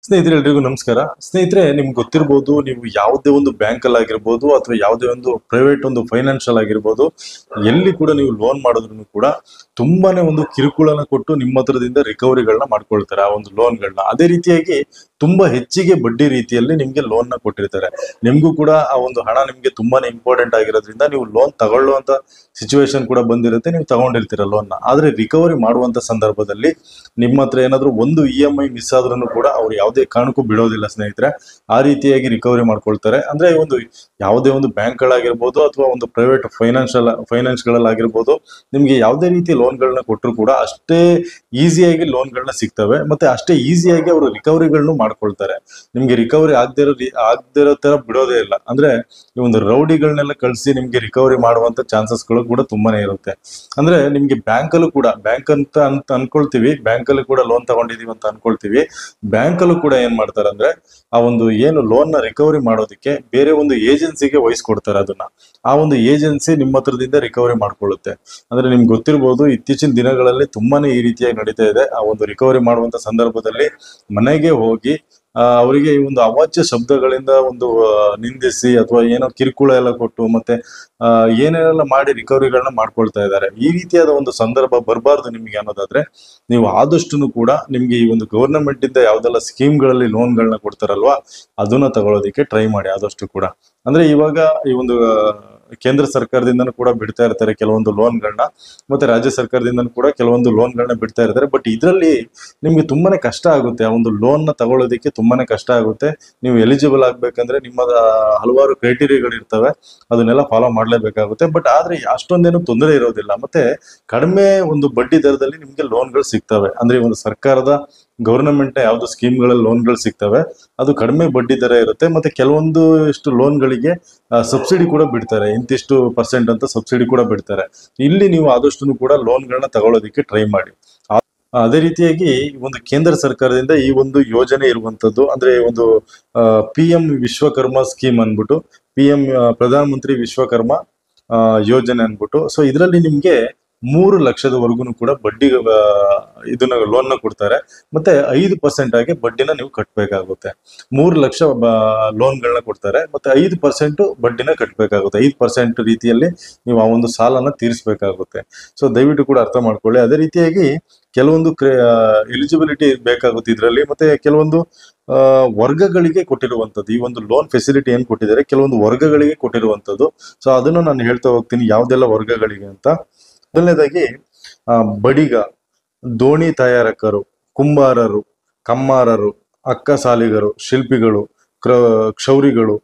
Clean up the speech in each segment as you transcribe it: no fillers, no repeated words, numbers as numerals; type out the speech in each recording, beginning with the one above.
ಸ್ನೇಹಿತರೆ ಎಲ್ರಿಗೂ ನಮಸ್ಕಾರ. ಸ್ನೇಹಿತರೆ, ನಿಮ್ಗೆ ಗೊತ್ತಿರಬಹುದು, ನೀವು ಯಾವುದೇ ಒಂದು ಬ್ಯಾಂಕ್ ಅಲ್ಲಿ ಆಗಿರ್ಬೋದು ಅಥವಾ ಯಾವುದೇ ಒಂದು ಪ್ರೈವೇಟ್ ಒಂದು ಫೈನಾನ್ಷಿಯಲ್ ಆಗಿರ್ಬೋದು, ಎಲ್ಲಿ ಕೂಡ ನೀವು ಲೋನ್ ಮಾಡಿದ್ರು ಕೂಡ ತುಂಬಾನೇ ಒಂದು ಕಿರುಕುಳನ ಕೊಟ್ಟು ನಿಮ್ಮ ಹತ್ರದಿಂದ ರಿಕವರಿಗಳನ್ನ ಮಾಡ್ಕೊಳ್ತಾರೆ ಆ ಒಂದು ಲೋನ್ಗಳನ್ನ. ಅದೇ ರೀತಿಯಾಗಿ ತುಂಬಾ ಹೆಚ್ಚಿಗೆ ಬಡ್ಡಿ ರೀತಿಯಲ್ಲಿ ನಿಮ್ಗೆ ಲೋನ್ ನ ಕೊಟ್ಟಿರ್ತಾರೆ. ನಿಮ್ಗೂ ಕೂಡ ಆ ಒಂದು ಹಣ ನಿಮ್ಗೆ ತುಂಬಾನೇ ಇಂಪಾರ್ಟೆಂಟ್ ಆಗಿರೋದ್ರಿಂದ ನೀವು ಲೋನ್ ತಗೊಳ್ಳುವಂತ ಸಿಚುವೇಶನ್ ಕೂಡ ಬಂದಿರುತ್ತೆ, ನೀವು ತಗೊಂಡಿರ್ತೀರ ಲೋನ್ ನ. ಆದ್ರೆ ರಿಕವರಿ ಮಾಡುವಂತ ಸಂದರ್ಭದಲ್ಲಿ ನಿಮ್ಮ ಹತ್ರ ಏನಾದ್ರು ಒಂದು EMI ಮಿಸ್ ಆದ್ರೂ ಕೂಡ ಅವ್ರು ಯಾವುದೇ ಕಾರಣಕ್ಕೂ ಬಿಡೋದಿಲ್ಲ ಸ್ನೇಹಿತರೆ. ಆ ರೀತಿಯಾಗಿ ರಿಕವರಿ ಮಾಡ್ಕೊಳ್ತಾರೆ. ಅಂದ್ರೆ ಒಂದು ಯಾವುದೇ ಒಂದು ಬ್ಯಾಂಕ್ ಗಳಾಗಿರ್ಬೋದು ಅಥವಾ ಒಂದು ಪ್ರೈವೇಟ್ ಫೈನಾನ್ಸ್ ಗಳಲ್ಲಾಗಿರ್ಬೋದು, ನಿಮ್ಗೆ ಯಾವುದೇ ರೀತಿ ಲೋನ್ಗಳನ್ನ ಕೊಟ್ಟರು ಕೂಡ ಅಷ್ಟೇ ಈಸಿಯಾಗಿ ಲೋನ್ಗಳನ್ನ ಸಿಗ್ತವೆ, ಮತ್ತೆ ಅಷ್ಟೇ ಈಸಿಯಾಗಿ ಅವರು ರಿಕವರಿಗಳನ್ನು ಮಾಡ್ಕೊಳ್ತಾರೆ. ನಿಮ್ಗೆ ರಿಕವರಿ ಆಗದಿರೋ ತರ ಬಿಡೋದೇ ಇಲ್ಲ. ಅಂದ್ರೆ ಈ ಒಂದು ರೌಡಿಗಳನ್ನೆಲ್ಲ ಕಳಿಸಿ ನಿಮ್ಗೆ ರಿಕವರಿ ಮಾಡುವಂತ ಚಾನ್ಸಸ್ಗಳು ಕೂಡ ತುಂಬಾನೇ ಇರುತ್ತೆ. ಅಂದ್ರೆ ನಿಮ್ಗೆ ಬ್ಯಾಂಕಲ್ಲೂ ಕೂಡ ಅಂತ ಅನ್ಕೊಳ್ತೀವಿ, ಬ್ಯಾಂಕಲ್ಲೂ ಕೂಡ ಲೋನ್ ತಗೊಂಡಿದೀವಿ ಅಂತ ಅನ್ಕೊಳ್ತೀವಿ. ಬ್ಯಾಂಕಲ್ಲೂ ಕೂಡ ಏನ್ ಮಾಡ್ತಾರೆ ಅಂದ್ರೆ ಆ ಒಂದು ಏನು ಲೋನ್ ನ ರಿಕವರಿ ಮಾಡೋದಕ್ಕೆ ಬೇರೆ ಒಂದು ಏಜೆನ್ಸಿಗೆ ವಹಿಸ್ಕೊಡ್ತಾರೆ ಅದನ್ನ. ಆ ಒಂದು ಏಜೆನ್ಸಿ ನಿಮ್ಮ ಹತ್ರದಿಂದ ರಿಕವರಿ ಮಾಡ್ಕೊಳ್ಳುತ್ತೆ. ಅಂದ್ರೆ ನಿಮ್ಗೆ ಗೊತ್ತಿರ್ಬೋದು, ಇತ್ತೀಚಿನ ದಿನಗಳಲ್ಲಿ ತುಂಬಾನೇ ಈ ರೀತಿಯಾಗಿ ನಡೀತಾ ಇದೆ. ಆ ಒಂದು ರಿಕವರಿ ಮಾಡುವಂತ ಸಂದರ್ಭದಲ್ಲಿ ಮನೆಗೆ ಹೋಗಿ ಅವರಿಗೆ ಈ ಒಂದು ಅವಾಚ್ಯ ಶಬ್ದಗಳಿಂದ ಒಂದು ನಿಂದಿಸಿ ಅಥವಾ ಏನೋ ಕಿರುಕುಳ ಎಲ್ಲ ಕೊಟ್ಟು ಮತ್ತೆ ಏನೇನೆಲ್ಲ ಮಾಡಿ ರಿಕವರಿಗಳನ್ನ ಮಾಡ್ಕೊಳ್ತಾ ಇದ್ದಾರೆ. ಈ ರೀತಿಯಾದ ಒಂದು ಸಂದರ್ಭ ಬರಬಾರ್ದು ನಿಮ್ಗೆ ಅನ್ನೋದಾದ್ರೆ ನೀವು ಆದಷ್ಟು ಕೂಡ ನಿಮ್ಗೆ ಈ ಒಂದು ಗವರ್ನಮೆಂಟ್ ಇಂದ ಯಾವ್ದೆಲ್ಲ ಸ್ಕೀಮ್ಗಳಲ್ಲಿ ಲೋನ್ಗಳನ್ನ ಕೊಡ್ತಾರಲ್ವಾ, ಅದನ್ನ ತಗೊಳ್ಳೋದಿಕ್ಕೆ ಟ್ರೈ ಮಾಡಿ ಆದಷ್ಟು ಕೂಡ. ಅಂದ್ರೆ ಇವಾಗ ಈ ಒಂದು ಕೇಂದ್ರ ಸರ್ಕಾರದಿಂದನೂ ಕೂಡ ಬಿಡ್ತಾ ಇರ್ತಾರೆ ಕೆಲವೊಂದು ಲೋನ್ಗಳನ್ನ, ಮತ್ತೆ ರಾಜ್ಯ ಸರ್ಕಾರದಿಂದನೂ ಕೂಡ ಕೆಲವೊಂದು ಲೋನ್ಗಳನ್ನ ಬಿಡ್ತಾ ಇರ್ತಾರೆ. ಬಟ್ ಇದರಲ್ಲಿ ನಿಮ್ಗೆ ತುಂಬಾನೇ ಕಷ್ಟ ಆಗುತ್ತೆ, ಆ ಒಂದು ಲೋನ್ ನ ತಗೊಳ್ಳೋದಿಕ್ಕೆ ತುಂಬಾನೇ ಕಷ್ಟ ಆಗುತ್ತೆ. ನೀವು ಎಲಿಜಿಬಲ್ ಆಗ್ಬೇಕಂದ್ರೆ ನಿಮ್ಮ ಹಲವಾರು ಕ್ರೈಟೀರಿಯಾಗಳು ಇರ್ತವೆ, ಅದನ್ನೆಲ್ಲ ಫಾಲೋ ಮಾಡ್ಲೇಬೇಕಾಗುತ್ತೆ. ಬಟ್ ಆದ್ರೆ ಅಷ್ಟೊಂದೇನು ತೊಂದರೆ ಇರೋದಿಲ್ಲ, ಮತ್ತೆ ಕಡಿಮೆ ಒಂದು ಬಡ್ಡಿ ದರದಲ್ಲಿ ನಿಮ್ಗೆ ಲೋನ್ಗಳು ಸಿಗ್ತವೆ. ಅಂದ್ರೆ ಈ ಒಂದು ಸರ್ಕಾರದ ಗವರ್ನಮೆಂಟ್ ಯಾವ್ದು ಸ್ಕೀಮ್ಗಳಲ್ಲಿ ಲೋನ್ಗಳು ಸಿಗ್ತವೆ ಅದು ಕಡಿಮೆ ಬಡ್ಡಿ ದರ ಇರುತ್ತೆ. ಮತ್ತೆ ಕೆಲವೊಂದು ಇಷ್ಟು ಲೋನ್ಗಳಿಗೆ ಸಬ್ಸಿಡಿ ಕೂಡ ಬಿಡ್ತಾರೆ, ಇಂತಿಷ್ಟು ಪರ್ಸೆಂಟ್ ಅಂತ ಸಬ್ಸಿಡಿ ಕೂಡ ಬಿಡ್ತಾರೆ. ಇಲ್ಲಿ ನೀವು ಆದಷ್ಟು ಕೂಡ ಲೋನ್ಗಳನ್ನ ತಗೊಳ್ಳೋದಿಕ್ಕೆ ಟ್ರೈ ಮಾಡಿ. ಅದೇ ರೀತಿಯಾಗಿ ಒಂದು ಕೇಂದ್ರ ಸರ್ಕಾರದಿಂದ ಈ ಒಂದು ಯೋಜನೆ ಇರುವಂತದ್ದು, ಅಂದ್ರೆ ಒಂದು PM ವಿಶ್ವಕರ್ಮ ಸ್ಕೀಮ್ ಅನ್ಬಿಟ್ಟು, PM ಪ್ರಧಾನ ಮಂತ್ರಿ ವಿಶ್ವಕರ್ಮ ಯೋಜನೆ ಅನ್ಬಿಟ್ಟು. ಸೊ ಇದರಲ್ಲಿ ನಿಮ್ಗೆ 3 ಲಕ್ಷದವರೆಗೂ ಕೂಡ ಬಡ್ಡಿ ಇದನ್ನ ಲೋನ್ ನ ಕೊಡ್ತಾರೆ. ಮತ್ತೆ 5% ಆಗಿ ಬಡ್ಡಿನ ನೀವು ಕಟ್ಟಬೇಕಾಗುತ್ತೆ. 3 ಲಕ್ಷ ಲೋನ್ಗಳನ್ನ ಕೊಡ್ತಾರೆ, ಮತ್ತೆ 5% ಬಡ್ಡಿನ ಕಟ್ಟಬೇಕಾಗುತ್ತೆ. 5% ರೀತಿಯಲ್ಲಿ ನೀವು ಆ ಒಂದು ಸಾಲನ ತೀರಿಸಬೇಕಾಗುತ್ತೆ. ಸೊ ದಯವಿಟ್ಟು ಕೂಡ ಅರ್ಥ ಮಾಡ್ಕೊಳ್ಳಿ. ಅದೇ ರೀತಿಯಾಗಿ ಕೆಲವೊಂದು ಎಲಿಜಿಬಿಲಿಟಿ ಬೇಕಾಗುತ್ತೆ ಇದರಲ್ಲಿ, ಮತ್ತೆ ಕೆಲವೊಂದು ವರ್ಗಗಳಿಗೆ ಕೊಟ್ಟಿರುವಂತದ್ದು. ಈ ಒಂದು ಲೋನ್ ಫೆಸಿಲಿಟಿ ಏನ್ ಕೊಟ್ಟಿದ್ದಾರೆ ಕೆಲವೊಂದು ವರ್ಗಗಳಿಗೆ ಕೊಟ್ಟಿರುವಂತದ್ದು. ಸೊ ಅದನ್ನು ನಾನು ಹೇಳ್ತಾ ಹೋಗ್ತೀನಿ ಯಾವ್ದೆಲ್ಲ ವರ್ಗಗಳಿಗೆ ಅಂತ. ಮೊದಲನೇದಾಗಿ ಬಡಿಗ, ದೋಣಿ ತಯಾರಕರು, ಕುಂಬಾರರು, ಕಮ್ಮಾರರು, ಅಕ್ಕಸಾಲಿಗರು, ಶಿಲ್ಪಿಗಳು, ಕ್ಷೌರಿಗಳು,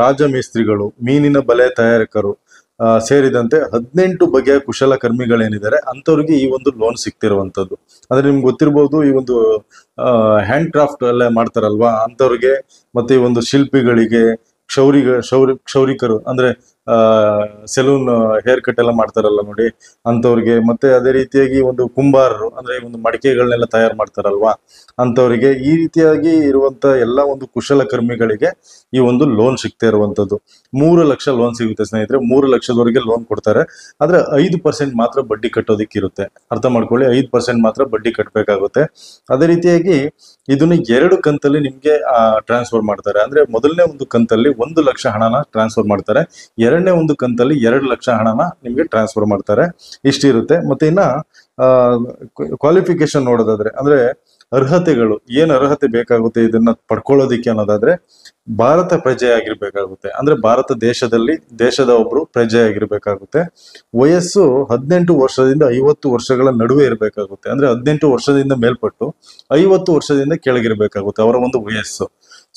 ರಾಜಮೇಸ್ತ್ರಿಗಳು, ಮೀನಿನ ಬಲೆ ತಯಾರಕರು ಸೇರಿದಂತೆ 18 ಬಗೆಯ ಕುಶಲಕರ್ಮಿಗಳೇನಿದ್ದಾರೆ ಅಂತವ್ರಿಗೆ ಈ ಒಂದು ಲೋನ್ ಸಿಗ್ತಿರುವಂತದ್ದು. ಅಂದ್ರೆ ನಿಮ್ಗೆ ಗೊತ್ತಿರ್ಬೋದು, ಈ ಒಂದು ಹ್ಯಾಂಡ್ ಕ್ರಾಫ್ಟ್ ಎಲ್ಲ ಮಾಡ್ತಾರಲ್ವಾ ಅಂತವ್ರಿಗೆ, ಮತ್ತೆ ಈ ಒಂದು ಶಿಲ್ಪಿಗಳಿಗೆ, ಕ್ಷೌರಿಕರು ಅಂದ್ರೆ ಸೆಲೂನ್ ಹೇರ್ ಕಟ್ ಎಲ್ಲ ಮಾಡ್ತಾರಲ್ಲ ನೋಡಿ ಅಂತವ್ರಿಗೆ, ಮತ್ತೆ ಅದೇ ರೀತಿಯಾಗಿ ಒಂದು ಕುಂಬಾರರು ಅಂದ್ರೆ ಒಂದು ಮಡಿಕೆಗಳನ್ನೆಲ್ಲ ತಯಾರು ಮಾಡ್ತಾರಲ್ವಾ ಅಂತವರಿಗೆ, ಈ ರೀತಿಯಾಗಿ ಇರುವಂತ ಎಲ್ಲ ಒಂದು ಕುಶಲಕರ್ಮಿಗಳಿಗೆ ಈ ಒಂದು ಲೋನ್ ಸಿಗ್ತಾ ಇರುವಂತದ್ದು. 3 ಲಕ್ಷ ಲೋನ್ ಸಿಗುತ್ತೆ ಸ್ನೇಹಿತರೆ. 3 ಲಕ್ಷದವರೆಗೆ ಲೋನ್ ಕೊಡ್ತಾರೆ. ಆದ್ರೆ 5% ಮಾತ್ರ ಬಡ್ಡಿ ಕಟ್ಟೋದಿಕ್ಕೆ ಇರುತ್ತೆ. ಅರ್ಥ ಮಾಡ್ಕೊಳ್ಳಿ, 5% ಮಾತ್ರ ಬಡ್ಡಿ ಕಟ್ಟಬೇಕಾಗುತ್ತೆ. ಅದೇ ರೀತಿಯಾಗಿ ಇದನ್ನ 2 ಕಂತಲ್ಲಿ ನಿಮ್ಗೆ ಟ್ರಾನ್ಸ್ಫರ್ ಮಾಡ್ತಾರೆ. ಅಂದ್ರೆ ಮೊದಲನೇ ಒಂದು ಕಂತಲ್ಲಿ 1 ಲಕ್ಷ ಹಣನ ಟ್ರಾನ್ಸ್ಫರ್ ಮಾಡ್ತಾರೆ, ಎರಡನೇ ಒಂದು ಕಂತಲ್ಲಿ 2 ಲಕ್ಷ ಹಣನ ನಿಮ್ಗೆ ಟ್ರಾನ್ಸ್ಫರ್ ಮಾಡ್ತಾರೆ. ಇಷ್ಟಿರುತ್ತೆ. ಮತ್ತೆ ಇನ್ನ ಕ್ವಾಲಿಫಿಕೇಶನ್ ನೋಡೋದಾದ್ರೆ, ಅಂದ್ರೆ ಅರ್ಹತೆಗಳು, ಏನ್ ಅರ್ಹತೆ ಬೇಕಾಗುತ್ತೆ ಇದನ್ನ ಪಡ್ಕೊಳ್ಳೋದಿಕ್ಕೆ ಅನ್ನೋದಾದ್ರೆ, ಭಾರತ ಪ್ರಜೆ ಆಗಿರ್ಬೇಕಾಗುತ್ತೆ. ಅಂದ್ರೆ ಭಾರತ ದೇಶದ ಒಬ್ರು ಪ್ರಜೆ ಆಗಿರ್ಬೇಕಾಗುತ್ತೆ. ವಯಸ್ಸು 18 ವರ್ಷದಿಂದ 50 ವರ್ಷಗಳ ನಡುವೆ ಇರಬೇಕಾಗುತ್ತೆ. ಅಂದ್ರೆ 18 ವರ್ಷದಿಂದ ಮೇಲ್ಪಟ್ಟು 50 ವರ್ಷದಿಂದ ಕೆಳಗಿರ್ಬೇಕಾಗುತ್ತೆ ಅವರ ಒಂದು ವಯಸ್ಸು.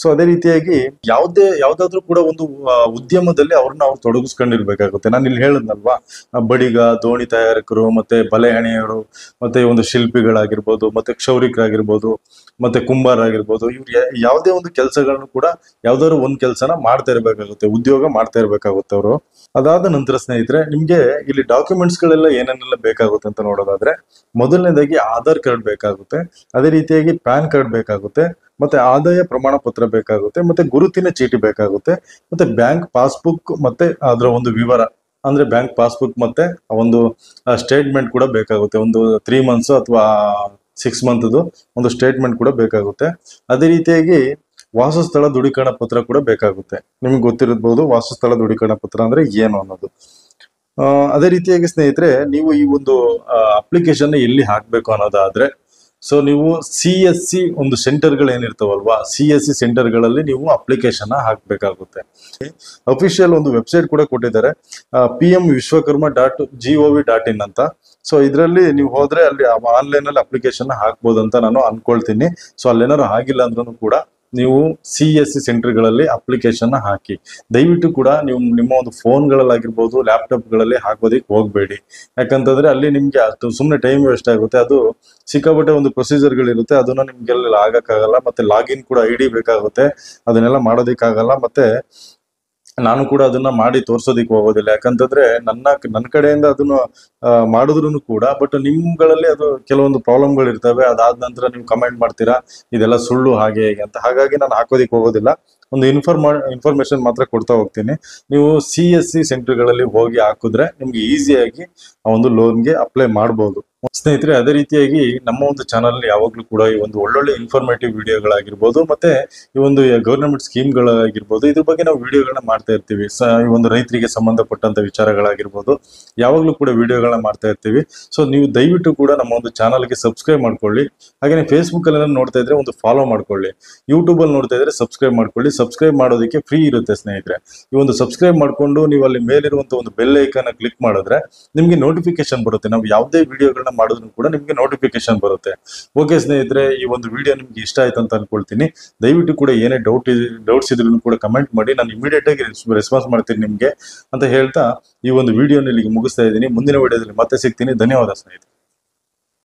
ಸೊ ಅದೇ ರೀತಿಯಾಗಿ ಯಾವ್ದಾದ್ರು ಕೂಡ ಒಂದು ಉದ್ಯಮದಲ್ಲಿ ಅವ್ರನ್ನ ಅವ್ರು ತೊಡಗಿಸ್ಕೊಂಡಿರ್ಬೇಕಾಗುತ್ತೆ. ನಾನು ಇಲ್ಲಿ ಹೇಳದ್ನಲ್ವಾ, ಬಡಿಗ, ದೋಣಿ ತಯಾರಕರು, ಮತ್ತೆ ಬಲೆ ಹೆಣೆಯರು, ಮತ್ತೆ ಒಂದು ಶಿಲ್ಪಿಗಳಾಗಿರ್ಬೋದು, ಮತ್ತೆ ಕ್ಷೌರಿಕರಾಗಿರ್ಬೋದು, ಮತ್ತೆ ಕುಂಬಾರ ಆಗಿರ್ಬೋದು, ಇವ್ರು ಯಾವುದೇ ಒಂದು ಕೆಲಸಗಳನ್ನು ಕೂಡ ಯಾವ್ದಾದ್ರು ಒಂದ್ ಕೆಲಸನ ಮಾಡ್ತಾ ಇರ್ಬೇಕಾಗುತ್ತೆ, ಉದ್ಯೋಗ ಮಾಡ್ತಾ ಇರ್ಬೇಕಾಗುತ್ತೆ ಅವರು. ಅದಾದ ನಂತರ ಸ್ನೇಹಿತರೆ, ನಿಮ್ಗೆ ಇಲ್ಲಿ ಡಾಕ್ಯುಮೆಂಟ್ಸ್ ಗಳೆಲ್ಲ ಏನೇನೆಲ್ಲ ಬೇಕಾಗುತ್ತೆ ಅಂತ ನೋಡೋದಾದ್ರೆ, ಮೊದಲನೇದಾಗಿ ಆಧಾರ್ ಕಾರ್ಡ್ ಬೇಕಾಗುತ್ತೆ, ಅದೇ ರೀತಿಯಾಗಿ ಪ್ಯಾನ್ ಕಾರ್ಡ್ ಬೇಕಾಗುತ್ತೆ, ಮತ್ತೆ ಆದಾಯ ಪ್ರಮಾಣ ಪತ್ರ ಬೇಕಾಗುತ್ತೆ, ಮತ್ತೆ ಗುರುತಿನ ಚೀಟಿ ಬೇಕಾಗುತ್ತೆ, ಮತ್ತೆ ಬ್ಯಾಂಕ್ ಪಾಸ್ಬುಕ್ ಮತ್ತೆ ಅದರ ಒಂದು ವಿವರ, ಅಂದ್ರೆ ಬ್ಯಾಂಕ್ ಪಾಸ್ಬುಕ್ ಮತ್ತೆ ಒಂದು ಸ್ಟೇಟ್ಮೆಂಟ್ ಕೂಡ ಬೇಕಾಗುತ್ತೆ. ಒಂದು 3 ಮಂತ್ಸ್ ಅಥವಾ 6 ಮಂತ್ದು ಒಂದು ಸ್ಟೇಟ್ಮೆಂಟ್ ಕೂಡ ಬೇಕಾಗುತ್ತೆ. ಅದೇ ರೀತಿಯಾಗಿ ವಾಸಸ್ಥಳ ದೃಢೀಕರಣ ಪತ್ರ ಕೂಡ ಬೇಕಾಗುತ್ತೆ. ನಿಮ್ಗೆ ಗೊತ್ತಿರಬಹುದು ವಾಸಸ್ಥಳ ದೃಢೀಕರಣ ಪತ್ರ ಅಂದ್ರೆ ಏನು ಅನ್ನೋದು. ಅದೇ ರೀತಿಯಾಗಿ ಸ್ನೇಹಿತರೆ, ನೀವು ಈ ಒಂದು ಅಪ್ಲಿಕೇಶನ್ ಎಲ್ಲಿ ಹಾಕ್ಬೇಕು ಅನ್ನೋದಾದ್ರೆ, ಸೊ ನೀವು CSC ಒಂದು ಸೆಂಟರ್ಗಳು ಏನಿರ್ತಾವಲ್ವಾ, CSC ಸೆಂಟರ್ಗಳಲ್ಲಿ ನೀವು ಅಪ್ಲಿಕೇಶನ್ ಹಾಕ್ಬೇಕಾಗುತ್ತೆ. ಅಫಿಷಿಯಲ್ ಒಂದು ವೆಬ್ಸೈಟ್ ಕೂಡ ಕೊಟ್ಟಿದ್ದಾರೆ, pmvishwakarma.gov.in ಅಂತ. ಸೊ ಇದರಲ್ಲಿ ನೀವು ಹೋದ್ರೆ ಅಲ್ಲಿ ಆನ್ಲೈನ್ ಅಲ್ಲಿ ಅಪ್ಲಿಕೇಶನ್ ಹಾಕ್ಬೋದು ಅಂತ ನಾನು ಅನ್ಕೊಳ್ತೀನಿ. ಸೊ ಅಲ್ಲೇನಾದ್ರು ಆಗಿಲ್ಲ ಅಂದ್ರೂ ಕೂಡ ನೀವು CSC ಸೆಂಟರ್ಗಳಲ್ಲಿ ಅಪ್ಲಿಕೇಶನ್ ಹಾಕಿ. ದಯವಿಟ್ಟು ಕೂಡ ನೀವು ನಿಮ್ಮ ಒಂದು ಫೋನ್ಗಳಲ್ಲಾಗಿರ್ಬೋದು, ಲ್ಯಾಪ್ಟಾಪ್ಗಳಲ್ಲಿ ಹಾಕೋದಕ್ಕೆ ಹೋಗ್ಬೇಡಿ. ಯಾಕಂತಂದ್ರೆ ಅಲ್ಲಿ ನಿಮ್ಗೆ ಸುಮ್ಮನೆ ಟೈಮ್ ವೇಸ್ಟ್ ಆಗುತ್ತೆ. ಅದು ಸಿಕ್ಕಾಪಟ್ಟೆ ಒಂದು ಪ್ರೊಸೀಜರ್ಗಳಿರುತ್ತೆ, ಅದನ್ನ ನಿಮ್ಗೆಲ್ಲ ಆಗಕ್ಕಾಗಲ್ಲ. ಮತ್ತೆ ಲಾಗಿನ್ ಕೂಡ ID ಬೇಕಾಗುತ್ತೆ, ಅದನ್ನೆಲ್ಲ ಮಾಡೋದಕ್ಕಾಗಲ್ಲ. ಮತ್ತೆ ನಾನು ಕೂಡ ಅದನ್ನ ಮಾಡಿ ತೋರ್ಸೋದಿಕ್ ಹೋಗೋದಿಲ್ಲ. ಯಾಕಂತಂದ್ರೆ ನನ್ನ ಕಡೆಯಿಂದ ಅದನ್ನ ಮಾಡಿದ್ರು ಕೂಡ, ಬಟ್ ನಿಮ್ಗಳಲ್ಲಿ ಅದು ಕೆಲವೊಂದು ಪ್ರಾಬ್ಲಮ್ಗಳು ಇರ್ತವೆ. ಅದಾದ ನಂತರ ನೀವು ಕಮೆಂಟ್ ಮಾಡ್ತೀರಾ ಇದೆಲ್ಲ ಸುಳ್ಳು ಹಾಗೆ ಹೇಗೆ ಅಂತ. ಹಾಗಾಗಿ ನಾನು ಹಾಕೋದಿಕ್ ಹೋಗೋದಿಲ್ಲ. ಒಂದು ಇನ್ಫಾರ್ಮೇಶನ್ ಮಾತ್ರ ಕೊಡ್ತಾ ಹೋಗ್ತೀನಿ. ನೀವು CSC ಸೆಂಟರ್ಗಳಲ್ಲಿ ಹೋಗಿ ಹಾಕಿದ್ರೆ ನಿಮ್ಗೆ ಈಸಿಯಾಗಿ ಆ ಒಂದು ಲೋನ್ಗೆ ಅಪ್ಲೈ ಮಾಡಬಹುದು ಸ್ನೇಹಿತರೆ. ಅದೇ ರೀತಿಯಾಗಿ ನಮ್ಮ ಒಂದು ಚಾನಲ್ ಯಾವಾಗ್ಲೂ ಕೂಡ ಈ ಒಂದು ಒಳ್ಳೊಳ್ಳೆ ಇನ್ಫಾರ್ಮೇಟಿವ್ ವಿಡಿಯೋಗಳಾಗಿರ್ಬೋದು, ಮತ್ತೆ ಈ ಒಂದು ಗವರ್ನಮೆಂಟ್ ಸ್ಕೀಮ್ಗಳಾಗಿರ್ಬೋದು, ಇದ್ರ ಬಗ್ಗೆ ನಾವು ವಿಡಿಯೋಗಳನ್ನ ಮಾಡ್ತಾ ಇರ್ತೀವಿ. ಈ ಒಂದು ರೈತರಿಗೆ ಸಂಬಂಧಪಟ್ಟಂತ ವಿಚಾರಗಳಾಗಿರ್ಬೋದು, ಯಾವಾಗ್ಲೂ ಕೂಡ ವಿಡಿಯೋಗಳನ್ನ ಮಾಡ್ತಾ ಇರ್ತೀವಿ. ಸೊ ನೀವು ದಯವಿಟ್ಟು ಕೂಡ ನಮ್ಮ ಒಂದು ಚಾನಲ್ಗೆ ಸಬ್ಸ್ಕ್ರೈಬ್ ಮಾಡ್ಕೊಳ್ಳಿ. ಹಾಗೆ ಫೇಸ್ಬುಕ್ ಅಲ್ಲಿ ನೋಡ್ತಾ ಇದ್ರೆ ಒಂದು ಫಾಲೋ ಮಾಡ್ಕೊಳ್ಳಿ. ಯೂಟ್ಯೂಬ್ ಅಲ್ಲಿ ನೋಡ್ತಾ ಇದ್ರೆ ಸಬ್ಸ್ಕ್ರೈಬ್ ಮಾಡ್ಕೊಳ್ಳಿ. ಸಬ್ಸ್ಕ್ರೈಬ್ ಮಾಡೋದಕ್ಕೆ ಫ್ರೀ ಇರುತ್ತೆ ಸ್ನೇಹಿತರೆ. ಈ ಒಂದು ಸಬ್ಸ್ಕ್ರೈಬ್ ಮಾಡ್ಕೊಂಡು ನೀವು ಅಲ್ಲಿ ಮೇಲಿರುವಂತ ಒಂದು ಬೆಲ್ ಐಕಾನ್ ಕ್ಲಿಕ್ ಮಾಡಿದ್ರೆ ನಿಮ್ಗೆ ನೋಟಿಫಿಕೇಶನ್ ಬರುತ್ತೆ. ನಾವು ಯಾವುದೇ ವಿಡಿಯೋಗಳನ್ನ ಮಾಡಿದ್ರು ಕೂಡ ನಿಮ್ಗೆ ನೋಟಿಫಿಕೇಶನ್ ಬರುತ್ತೆ. ಓಕೆ ಸ್ನೇಹಿತರೆ, ಈ ಒಂದು ವಿಡಿಯೋ ನಿಮ್ಗೆ ಇಷ್ಟ ಆಯ್ತು ಅಂತ ಅನ್ಕೊಳ್ತೀನಿ. ದಯವಿಟ್ಟು ಕೂಡ ಏನೇ ಡೌಟ್ಸ್ ಇದ್ರೂ ಕೂಡ ಕಮೆಂಟ್ ಮಾಡಿ, ನಾನು ಇಮಿಡಿಯೇಟ್ ಆಗಿ ರೆಸ್ಪಾನ್ಸ್ ಮಾಡ್ತೀನಿ ನಿಮ್ಗೆ ಅಂತ ಹೇಳ್ತಾ ಈ ಒಂದು ವಿಡಿಯೋನ ಇಲ್ಲಿಗೆ ಮುಗಿಸ್ತಾ ಇದ್ದೀನಿ. ಮುಂದಿನ ವಿಡಿಯೋದಲ್ಲಿ ಮತ್ತೆ ಸಿಗ್ತೀನಿ. ಧನ್ಯವಾದ ಸ್ನೇಹಿತರೆ.